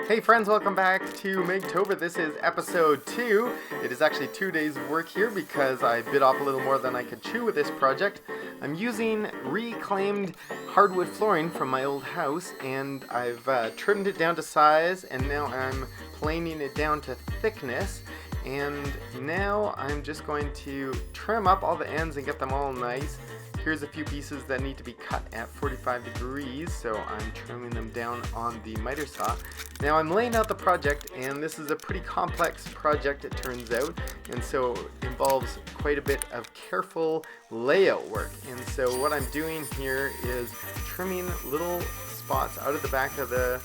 Hey friends, welcome back to MakeTober. This is episode 2. It is actually 2 days of work here because I bit off a little more than I could chew with this project. I'm using reclaimed hardwood flooring from my old house, and I've trimmed it down to size, and now I'm planing it down to thickness. And now I'm just going to trim up all the ends and get them all nice. Here's a few pieces that need to be cut at 45 degrees, so I'm trimming them down on the miter saw. Now I'm laying out the project, and this is a pretty complex project, it turns out, and so it involves quite a bit of careful layout work. And so what I'm doing here is trimming little spots out of the back of the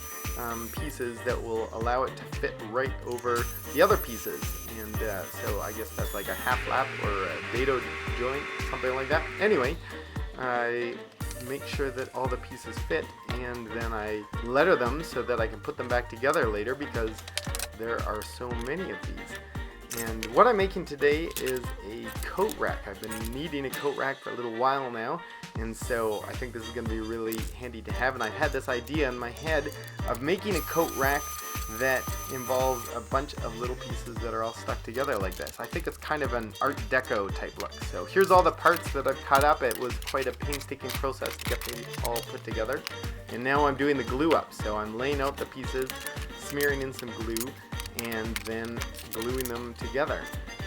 pieces that will allow it to fit right over the other pieces. And so I guess that's like a half lap or a dado joint, something like that. Anyway, I make sure that all the pieces fit, and then I letter them so that I can put them back together later because there are so many of these. And what I'm making today is a coat rack. I've been needing a coat rack for a little while now, and so I think this is going to be really handy to have. And I've had this idea in my head of making a coat rack that involves a bunch of little pieces that are all stuck together like this. I think it's kind of an Art Deco type look. So here's all the parts that I've cut up. It was quite a painstaking process to get them all put together. And now I'm doing the glue up. So I'm laying out the pieces, smearing in some glue, and then gluing them together.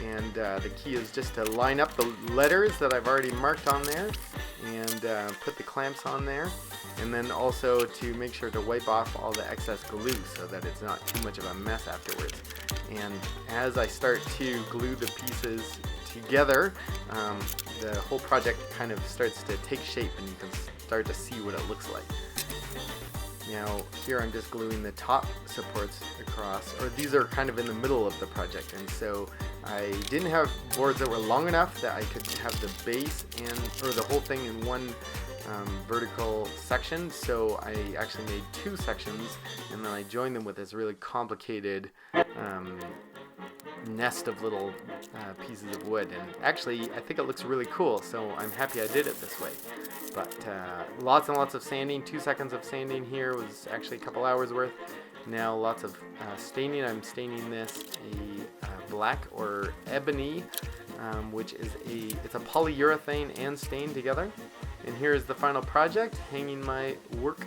And the key is just to line up the letters that I've already marked on there and put the clamps on there, and then also to make sure to wipe off all the excess glue so that it's not too much of a mess afterwards. And as I start to glue the pieces together, the whole project kind of starts to take shape, and you can start to see what it looks like. Now here I'm just gluing the top supports across, or these are kind of in the middle of the project, and so I didn't have boards that were long enough that I could have the base or the whole thing in one vertical section, so I actually made 2 sections, and then I joined them with this really complicated nest of little pieces of wood. And actually I think it looks really cool, so I'm happy I did it this way. But lots and lots of sanding. 2 seconds of sanding here was actually a couple hours worth. Now lots of staining. I'm staining this a black or ebony, which is it's a polyurethane and stain together. And here is the final project, hanging my work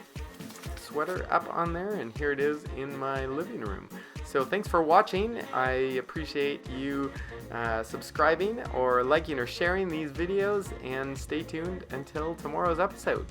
sweater up on there, and here it is in my living room. So thanks for watching. I appreciate you subscribing or liking or sharing these videos, and stay tuned until tomorrow's episode.